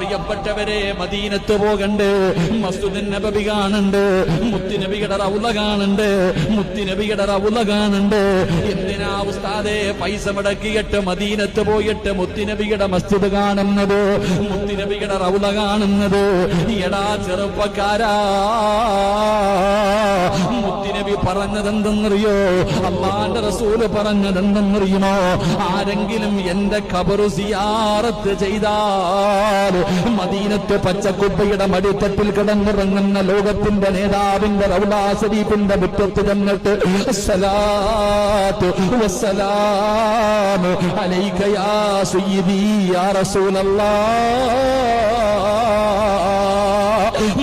പ്രിയപ്പെട്ടവരെ, മദീനത്ത് പോകണ്ട്, മസ്ജിദ് നബവി കാണുന്നുണ്ട്, മുത്തുനബിയുടെ റൗള കാണുന്നുണ്ട്, മുത്തുനബിയുടെ റൗള കാണുന്നുണ്ട്. എന്തിനാ ഉസ്താദേ പൈസ മുടക്കിയിട്ട് മദീനത്ത് പോയിട്ട് മുത്തുനബിയുടെ മസ്ജിദ് കാണുന്നത്, മുത്തുനബിയുടെ റൗള കാണുന്നത്? എടാ ചെറുപ്പക്കാരാ, മുത്തുനബി പറഞ്ഞതെന്തെന്നറിയോ? അല്ലാഹുവിന്റെ റസൂല് പറഞ്ഞതെന്തെന്നറിയുമോ? ആരെങ്കിലും എന്റെ ഖബർ സിയാറത്ത് ചെയ്താൽ മദീനത്ത് പച്ചക്കുപ്പയുടെ മടിത്തട്ടിൽ കിടന്നിറങ്ങുന്ന ലോകത്തിന്റെ നേതാവിന്റെ റൗള ശരീഫിന്റെ മുറ്റത്ത് ചെന്നിട്ട് അസ്സലാത്തു വസ്സലാമു അലൈക യാ സയ്യിദി യാ റസൂലല്ലാഹ്,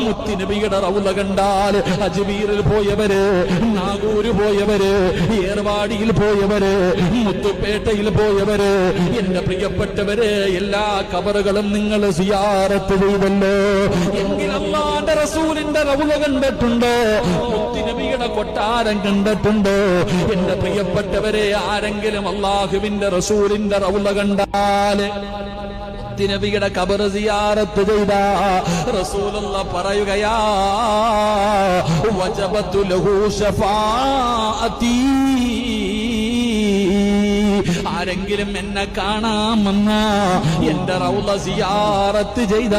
മുത്തുനബിയുടെ റൗള കണ്ടാൽ അജ്മീറിൽ പോയവര്, നാഗൂര് പോയവര്, ഏർവാടിയിൽ പോയവര്, മുത്തുപേട്ടയിൽ പോയവര്, എന്റെ പ്രിയപ്പെട്ടവര്, എല്ലാ ഖബറുകളും നിങ്ങൾ സിയാറത്ത് ചെയ്തല്ലോ. എങ്കിൽ അല്ലാഹുവിന്റെ റസൂലിന്റെ റൗള കണ്ടിട്ടുണ്ടോ? മുത്തുനബിയുടെ കൊട്ടാരം കണ്ടിട്ടുണ്ടോ? എന്റെ പ്രിയപ്പെട്ടവരെ, ആരെങ്കിലും അല്ലാഹുവിന്റെ റസൂലിന്റെ റൗള കണ്ടാൽ, നബിയുടെ ഖബർ സിയാറത്ത് ചെയ്ത റസൂലുള്ളാഹ് പറയുകയാ, വജബതു ലഹു ശഫാഅതി, ആരെങ്കിലും എന്നെ കാണാമെന്ന എന്റെ റൗള സിയാറത്ത് ചെയ്ത